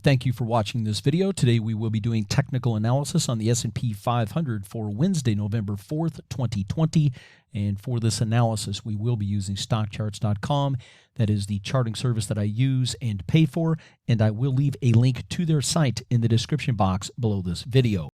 Thank you for watching this video. Today we will be doing technical analysis on the S&P 500 for Wednesday, November 4th, 2020. And for this analysis, we will be using stockcharts.com. That is the charting service that I use and pay for, and I will leave a link to their site in the description box below this video.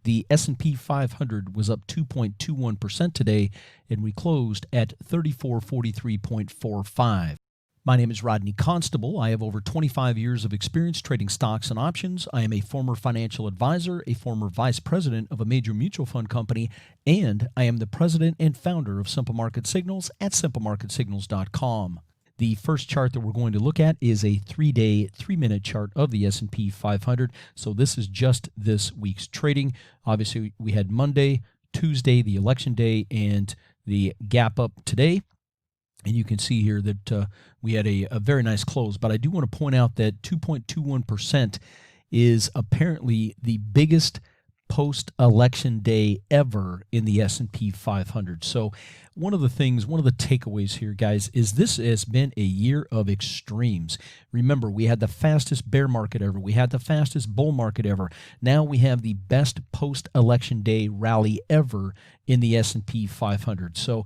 The S&P 500 was up 2.21% today, and we closed at 3443.45. My name is Rodney Constable. I have over 25 years of experience trading stocks and options. I am a former financial advisor, a former vice president of a major mutual fund company, and I am the president and founder of Simple Market Signals at simplemarketsignals.com. The first chart that we're going to look at is a 3-day, 3-minute chart of the S&P 500. So this is just this week's trading. Obviously, we had Monday, Tuesday, the election day, and the gap up today. And you can see here that we had a very nice close. But I do want to point out that 2.21% is apparently the biggest post-election day ever in the S&P 500. So one of the takeaways here, guys, is this has been a year of extremes. Remember, we had the fastest bear market ever. We had the fastest bull market ever. Now we have the best post-election day rally ever in the S&P 500. So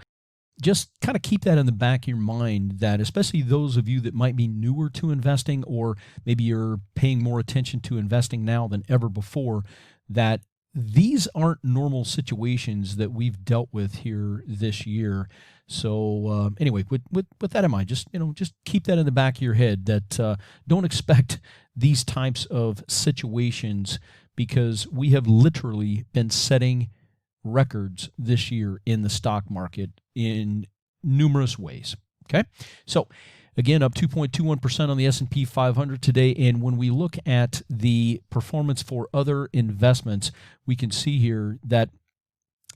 just kind of keep that in the back of your mind, that especially those of you that might be newer to investing, or maybe you're paying more attention to investing now than ever before, that these aren't normal situations that we've dealt with here this year. So anyway, with that in mind, just keep that in the back of your head, that don't expect these types of situations, because we have literally been setting records this year in the stock market in numerous ways. Okay, so again, up 2.21% on the S&P 500 today. And when we look at the performance for other investments, we can see here that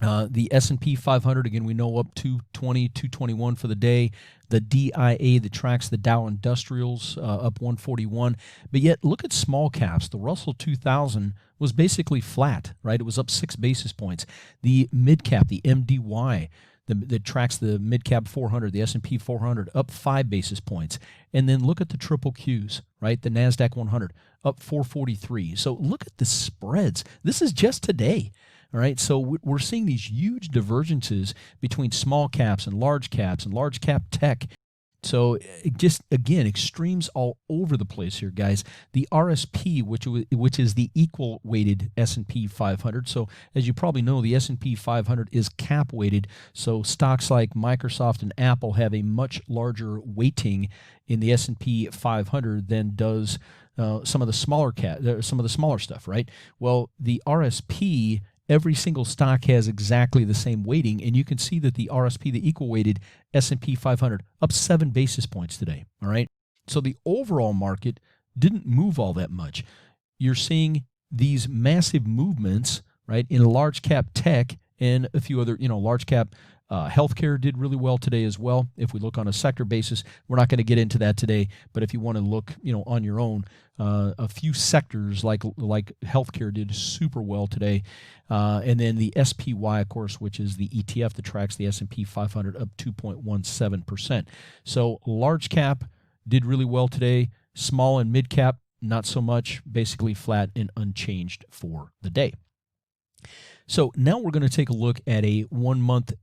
the S&P 500, again, we know up 220, 221 for the day. The DIA that tracks the Dow Industrials up 141. But yet, look at small caps. The Russell 2000 was basically flat, right? It was up 6 basis points. The mid cap, the MDY, that tracks the mid cap 400, the S&P 400, up 5 basis points. And then look at the triple Qs, right? The NASDAQ 100 up 443. So look at the spreads. This is just today. All right, so we're seeing these huge divergences between small caps and large cap tech. So just, again, extremes all over the place here, guys. The RSP, which is the equal weighted S&P 500. So as you probably know, the S&P 500 is cap weighted. So stocks like Microsoft and Apple have a much larger weighting in the S&P 500 than does some of the smaller stuff, right? Well, the RSP, every single stock has exactly the same weighting, and you can see that the RSP, the equal-weighted S&P 500, up 7 basis points today, all right? So the overall market didn't move all that much. You're seeing these massive movements, right, in large-cap tech and a few other, large-cap healthcare did really well today as well. If we look on a sector basis, we're not going to get into that today, but if you want to look, on your own, a few sectors like healthcare did super well today. And then the SPY, of course, which is the ETF that tracks the S&P 500, up 2.17%. So large cap did really well today. Small and mid cap, not so much, basically flat and unchanged for the day. So now we're going to take a look at a 1-month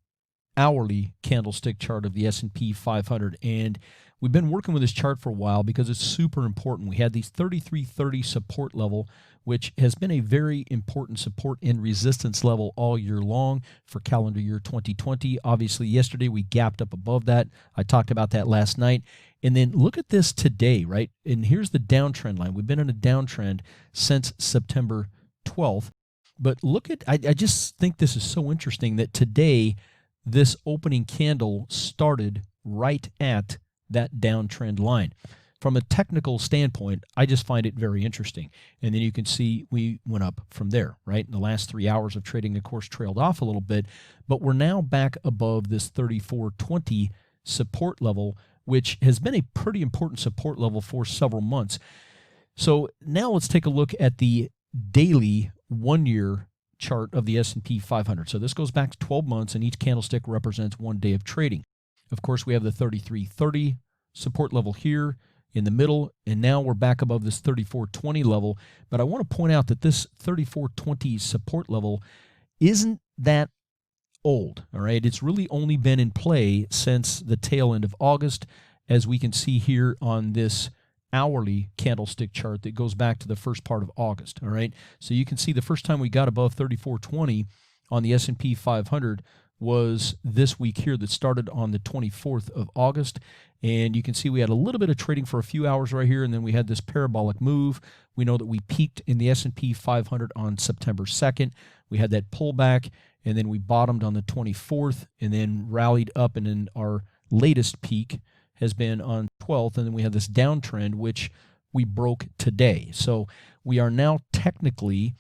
hourly candlestick chart of the S&P 500, and we've been working with this chart for a while because it's super important. We had these 3330 support level, which has been a very important support and resistance level all year long for calendar year 2020. Obviously, yesterday we gapped up above that. I talked about that last night. And then look at this today, right? And here's the downtrend line. We've been in a downtrend since September 12th. But look at, I just think this is so interesting that today this opening candle started right at that downtrend line. From a technical standpoint, I just find it very interesting. And then you can see we went up from there, right? In the last 3 hours of trading, of course, trailed off a little bit, but we're now back above this 3420 support level, which has been a pretty important support level for several months. So now let's take a look at the daily 1-year chart of the S&P 500. So this goes back to 12 months, and each candlestick represents 1 day of trading. Of course, we have the 3330 support level here. in the middle, and now we're back above this 34.20 level. But I want to point out that this 34.20 support level isn't that old, all right? It's really only been in play since the tail end of August, as we can see here on this hourly candlestick chart that goes back to the first part of August, all right? So you can see the first time we got above 34.20 on the S&P 500 was this week here that started on the 24th of August. And you can see we had a little bit of trading for a few hours right here, and then we had this parabolic move. We know that we peaked in the S&P 500 on September 2nd. We had that pullback, and then we bottomed on the 24th and then rallied up, and then our latest peak has been on 12th, and then we had this downtrend, which we broke today. So we are now technically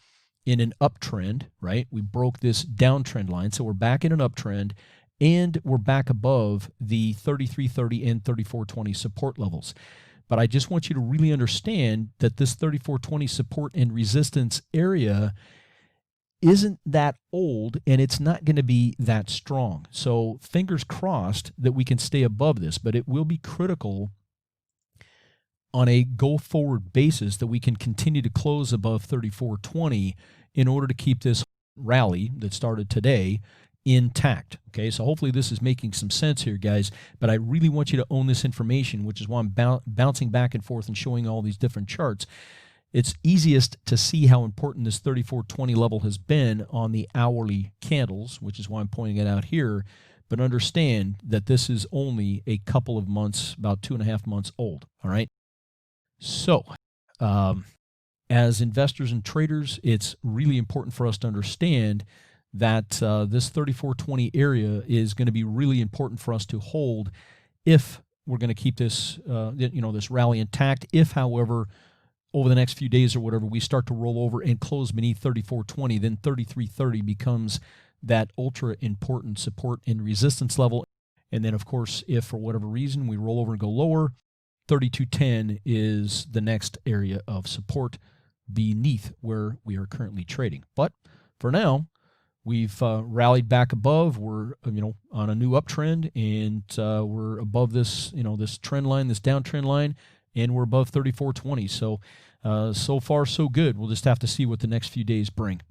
in an uptrend, right? We broke this downtrend line, so we're back in an uptrend, and we're back above the 33.30 and 34.20 support levels. But I just want you to really understand that this 34.20 support and resistance area isn't that old, and it's not going to be that strong. So fingers crossed that we can stay above this, but it will be critical on a go-forward basis that we can continue to close above 34.20 in order to keep this rally that started today intact. Okay, so hopefully this is making some sense here, guys, but I really want you to own this information, which is why I'm bouncing back and forth and showing all these different charts. It's easiest to see how important this 34.20 level has been on the hourly candles, which is why I'm pointing it out here, but understand that this is only a couple of months, about 2.5 months old, all right? So, as investors and traders, it's really important for us to understand that this 34.20 area is going to be really important for us to hold if we're going to keep this, this rally intact. If, however, over the next few days or whatever, we start to roll over and close beneath 34.20, then 33.30 becomes that ultra important support and resistance level. And then, of course, if for whatever reason we roll over and go lower, 32.10 is the next area of support beneath where we are currently trading. But for now, we've rallied back above. We're on a new uptrend, and we're above this this trend line, this downtrend line, and we're above 34.20. So so far so good. We'll just have to see what the next few days bring.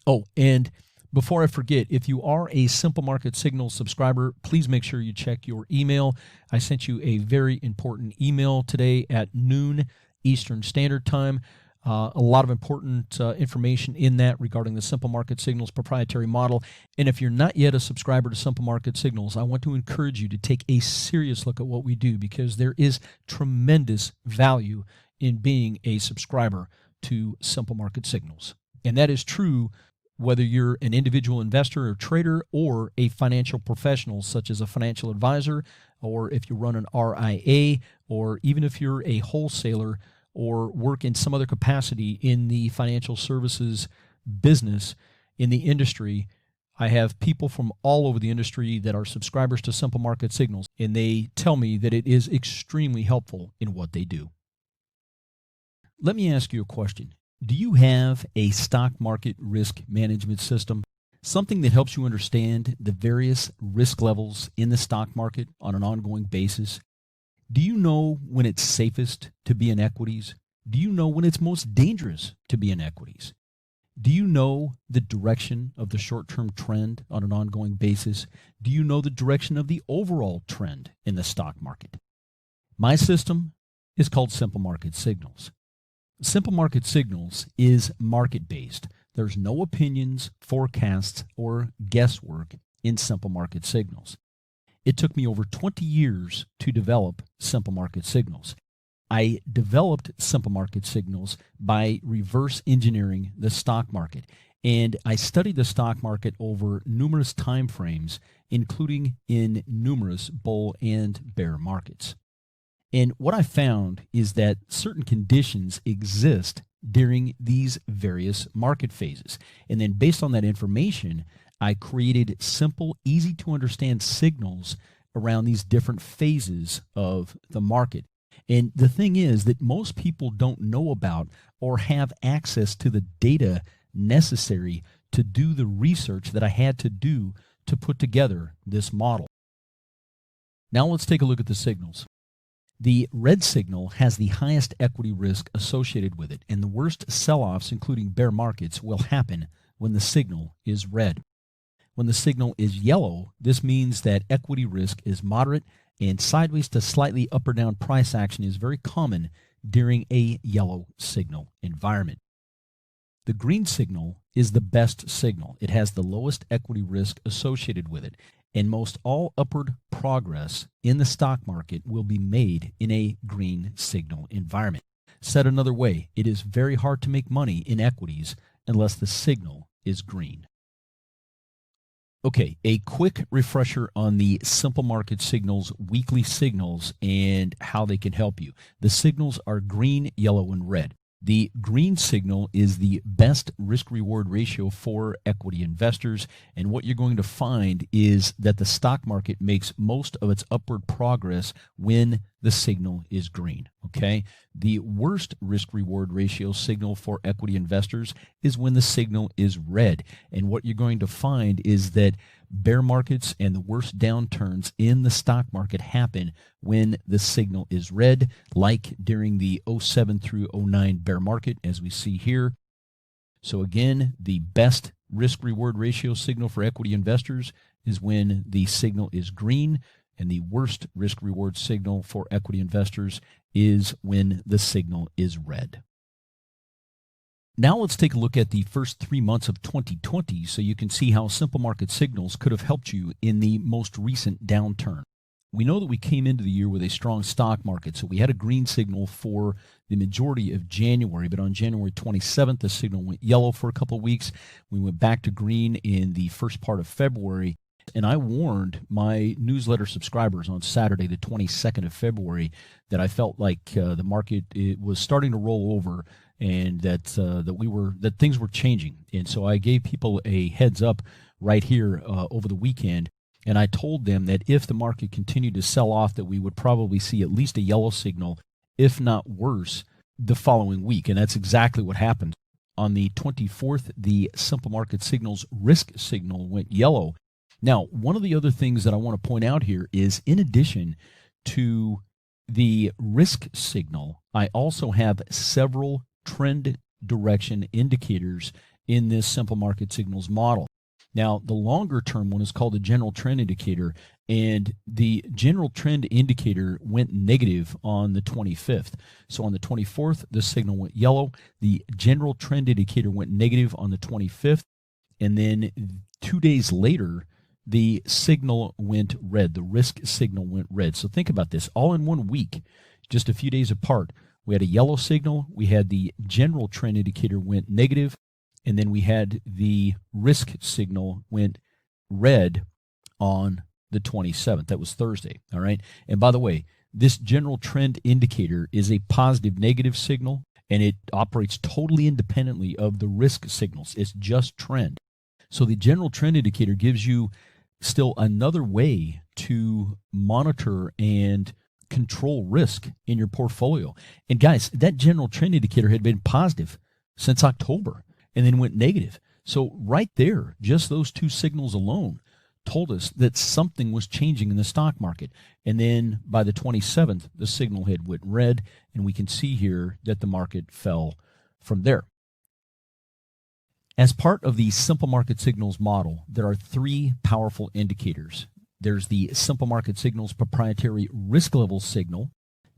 Oh, and before I forget, if you are a Simple Market Signals subscriber, please make sure you check your email. I sent you a very important email today at noon Eastern Standard Time. A lot of important information in that regarding the Simple Market Signals proprietary model. And if you're not yet a subscriber to Simple Market Signals, I want to encourage you to take a serious look at what we do, because there is tremendous value in being a subscriber to Simple Market Signals. And that is true whether you're an individual investor or trader or a financial professional, such as a financial advisor, or if you run an RIA, or even if you're a wholesaler or work in some other capacity in the financial services business, in the industry. I have people from all over the industry that are subscribers to Simple Market Signals, and they tell me that it is extremely helpful in what they do. Let me ask you a question. Do you have a stock market risk management system? Something that helps you understand the various risk levels in the stock market on an ongoing basis? Do you know when it's safest to be in equities? Do you know when it's most dangerous to be in equities? Do you know the direction of the short-term trend on an ongoing basis? Do you know the direction of the overall trend in the stock market? My system is called Simple Market Signals. Simple Market Signals is market-based. There's no opinions, forecasts, or guesswork in Simple Market Signals. It took me over 20 years to develop Simple Market Signals. I developed Simple Market Signals by reverse engineering the stock market, and I studied the stock market over numerous time frames, including in numerous bull and bear markets. And what I found is that certain conditions exist during these various market phases. And then based on that information, I created simple, easy to understand signals around these different phases of the market. And the thing is that most people don't know about or have access to the data necessary to do the research that I had to do to put together this model. Now let's take a look at the signals. The red signal has the highest equity risk associated with it, and the worst sell-offs, including bear markets, will happen when the signal is red. When the signal is yellow, this means that equity risk is moderate, and sideways to slightly up or down price action is very common during a yellow signal environment. The green signal is the best signal. It has the lowest equity risk associated with it, and most all upward progress in the stock market will be made in a green signal environment. Said another way, it is very hard to make money in equities unless the signal is green. Okay, a quick refresher on the Simple Market Signals weekly signals and how they can help you. The signals are green, yellow, and red. The green signal is the best risk-reward ratio for equity investors, and what you're going to find is that the stock market makes most of its upward progress when the signal is green, okay? The worst risk-reward ratio signal for equity investors is when the signal is red, and what you're going to find is that bear markets and the worst downturns in the stock market happen when the signal is red, like during the 07 through 09 bear market, as we see here. So again, the best risk-reward ratio signal for equity investors is when the signal is green, and the worst risk-reward signal for equity investors is when the signal is red. Now let's take a look at the first 3 months of 2020 so you can see how Simple Market Signals could have helped you in the most recent downturn. We know that we came into the year with a strong stock market, so we had a green signal for the majority of January, but on January 27th, the signal went yellow for a couple of weeks. We went back to green in the first part of February, and I warned my newsletter subscribers on Saturday, the 22nd of February, that I felt like the market was starting to roll over, and that things were changing. And so I gave people a heads up right here over the weekend, and I told them that if the market continued to sell off, that we would probably see at least a yellow signal, if not worse, the following week. And that's exactly what happened. On the 24th, the Simple Market Signals risk signal went yellow. Now, one of the other things that I want to point out here is, in addition to the risk signal, I also have several trend direction indicators in this Simple Market Signals model. Now, the longer term one is called the general trend indicator, and the general trend indicator went negative on the 25th. So on the 24th, the signal went yellow. The general trend indicator went negative on the 25th, and then 2 days later, the signal went red. The risk signal went red. So think about this. All in 1 week, just a few days apart, we had a yellow signal, we had the general trend indicator went negative, and then we had the risk signal went red on the 27th. That was Thursday, all right? And by the way, this general trend indicator is a positive negative signal, and it operates totally independently of the risk signals. It's just trend. So the general trend indicator gives you still another way to monitor and control risk in your portfolio. And guys, that general trend indicator had been positive since October and then went negative. So right there, just those two signals alone told us that something was changing in the stock market. And then by the 27th, the signal had went red, and we can see here that the market fell from there. As part of the Simple Market Signals model, there are three powerful indicators. There's the Simple Market Signals proprietary risk level signal.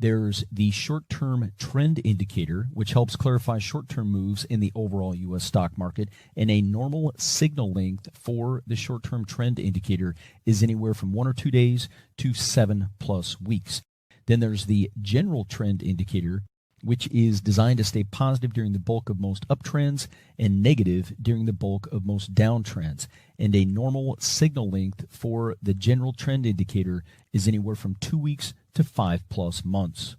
There's the short-term trend indicator, which helps clarify short-term moves in the overall U.S. stock market. And a normal signal length for the short-term trend indicator is anywhere from 1 or 2 days to 7+ weeks. Then there's the general trend indicator, which is designed to stay positive during the bulk of most uptrends and negative during the bulk of most downtrends. And a normal signal length for the general trend indicator is anywhere from 2 weeks to 5+ months.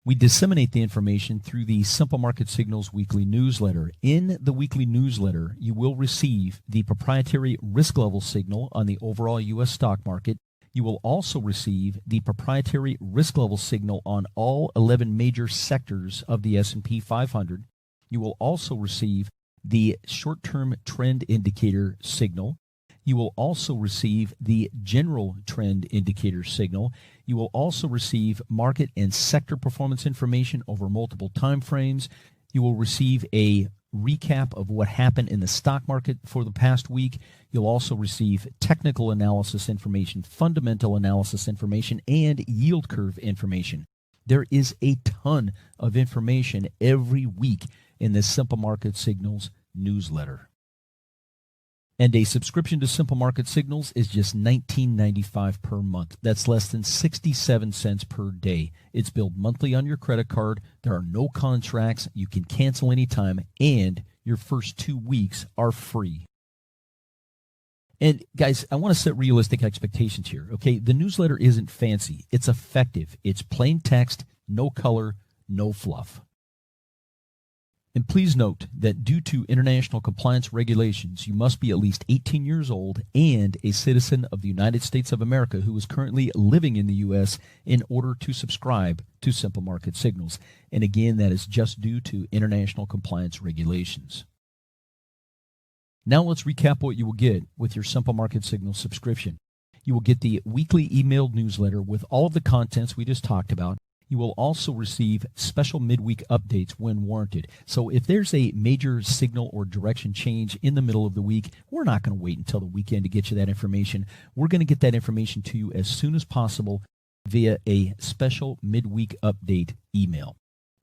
We disseminate the information through the Simple Market Signals weekly newsletter. In the weekly newsletter, you will receive the proprietary risk level signal on the overall U.S. stock market. You will also receive the proprietary risk level signal on all 11 major sectors of the S&P 500. You will also receive the short-term trend indicator signal. You will also receive the general trend indicator signal. You will also receive market and sector performance information over multiple time frames. You will receive a recap of what happened in the stock market for the past week. You'll also receive technical analysis information, fundamental analysis information, and yield curve information. There is a ton of information every week in the Simple Market Signals newsletter. And a subscription to Simple Market Signals is just $19.95 per month. That's less than 67 cents per day. It's billed monthly on your credit card. There are no contracts. You can cancel anytime, and your first 2 weeks are free. And guys, I want to set realistic expectations here, okay? The newsletter isn't fancy. It's effective. It's plain text, no color, no fluff. And please note that due to international compliance regulations, you must be at least 18 years old and a citizen of the United States of America who is currently living in the U.S. in order to subscribe to Simple Market Signals. And again, that is just due to international compliance regulations. Now let's recap what you will get with your Simple Market Signals subscription. You will get the weekly emailed newsletter with all of the contents we just talked about. You will also receive special midweek updates when warranted. So if there's a major signal or direction change in the middle of the week, we're not going to wait until the weekend to get you that information. We're going to get that information to you as soon as possible via a special midweek update email.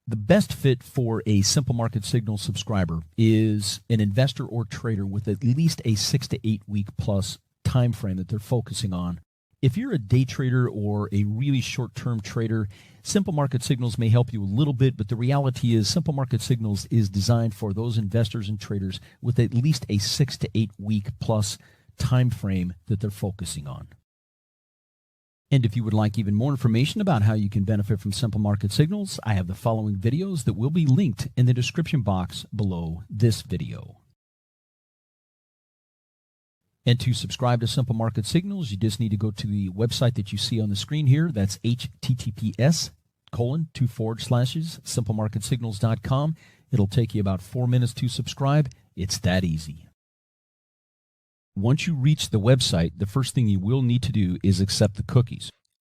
The best fit for a Simple Market Signals subscriber is an investor or trader with at least a 6 to 8 week plus time frame that they're focusing on. If you're a day trader or a really short-term trader, Simple Market Signals may help you a little bit, but the reality is Simple Market Signals is designed for those investors and traders with at least a 6 to 8 week plus time frame that they're focusing on. And if you would like even more information about how you can benefit from Simple Market Signals, I have the following videos that will be linked in the description box below this video. And to subscribe to Simple Market Signals, you just need to go to the website that you see on the screen here. That's https://simplemarketsignals.com. It'll take you about 4 minutes to subscribe. It's that easy. Once you reach the website, the first thing you will need to do is accept the cookies.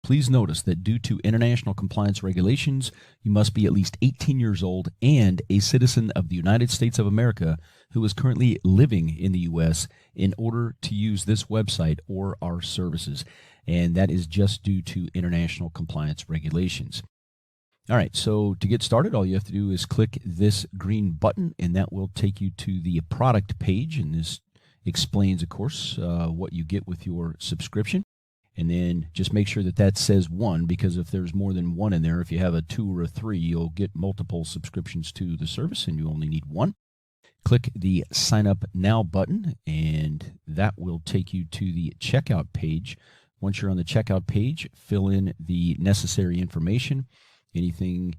Please notice that due to international compliance regulations, you must be at least 18 years old and a citizen of the United States of America who is currently living in the U.S. in order to use this website or our services. And that is just due to international compliance regulations. All right, so to get started, all you have to do is click this green button, and that will take you to the product page. And this explains, of course, what you get with your subscription. And then just make sure that that says 1, because if there's more than 1 in there, if you have a 2 or a 3, you'll get multiple subscriptions to the service and you only need 1. Click the Sign Up Now button, and that will take you to the checkout page. Once you're on the checkout page, fill in the necessary information, anything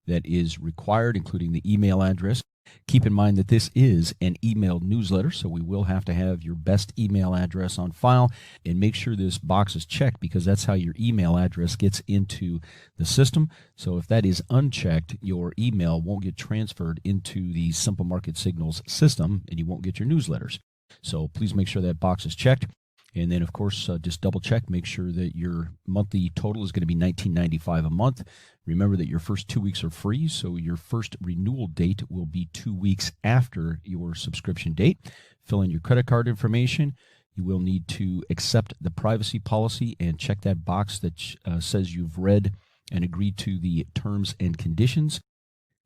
that is required, including the email address. Keep in mind that this is an emailed newsletter, so we will have to have your best email address on file, and make sure this box is checked because that's how your email address gets into the system. So if that is unchecked, your email won't get transferred into the Simple Market Signals system and you won't get your newsletters. So please make sure that box is checked. And then, of course, just double check, make sure that your monthly total is going to be $19.95 a month. Remember that your first 2 weeks are free, so your first renewal date will be 2 weeks after your subscription date. Fill in your credit card information. You will need to accept the privacy policy and check that box that says you've read and agreed to the terms and conditions.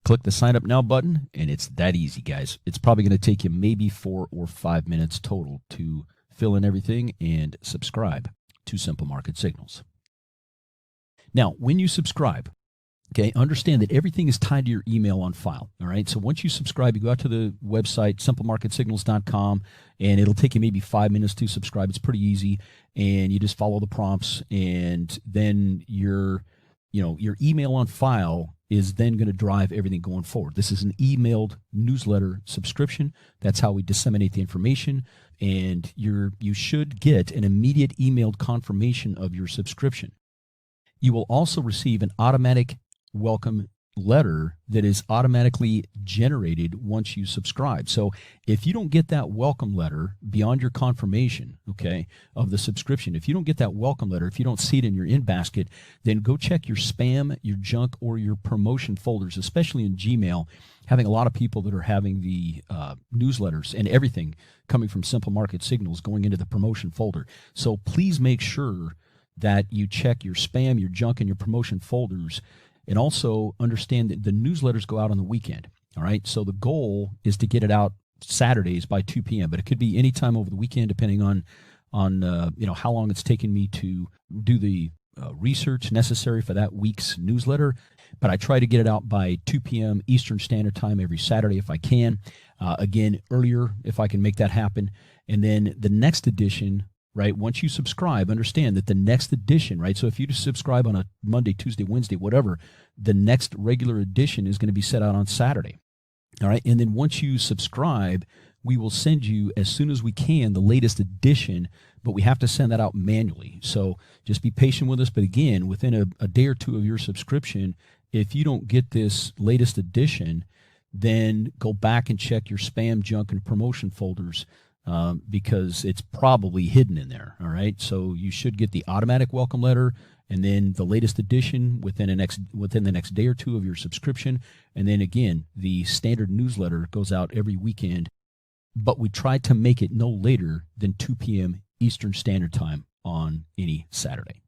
Click the Sign Up Now button, and it's that easy, guys. It's probably going to take you maybe 4 or 5 minutes total to fill in everything and subscribe to Simple Market Signals. Now, when you subscribe, okay, understand that everything is tied to your email on file, all right? So once you subscribe, you go out to the website, simplemarketsignals.com, and it'll take you maybe 5 minutes to subscribe. It's pretty easy, and you just follow the prompts, and then your email on file is then going to drive everything going forward. This is an emailed newsletter subscription. That's how we disseminate the information, and you should get an immediate emailed confirmation of your subscription. You will also receive an automatic welcome letter that is automatically generated once you subscribe. So if you don't get that welcome letter beyond your confirmation, okay, of the subscription, if you don't get that welcome letter, if you don't see it in your in basket, then go check your spam, your junk, or your promotion folders, especially in Gmail. Having a lot of people that are having the newsletters and everything coming from Simple Market Signals going into the promotion folder. So please make sure that you check your spam, your junk, and your promotion folders. And also understand that the newsletters go out on the weekend. All right. So the goal is to get it out Saturdays by 2 p.m., but it could be any time over the weekend, depending on how long it's taken me to do the research necessary for that week's newsletter. But I try to get it out by 2 p.m. Eastern Standard Time every Saturday if I can. Again, earlier if I can make that happen. And then the next edition, right, once you subscribe, understand that the next edition, right, so if you just subscribe on a Monday, Tuesday, Wednesday, whatever, the next regular edition is going to be set out on Saturday. All right, and then once you subscribe, we will send you as soon as we can the latest edition, but we have to send that out manually. So just be patient with us. But again, within a day or two of your subscription, if you don't get this latest edition, then go back and check your spam, junk, and promotion folders, because it's probably hidden in there. All right. So you should get the automatic welcome letter and then the latest edition within the next day or two of your subscription. And then again, the standard newsletter goes out every weekend, but we try to make it no later than 2 p.m. Eastern Standard Time on any Saturday.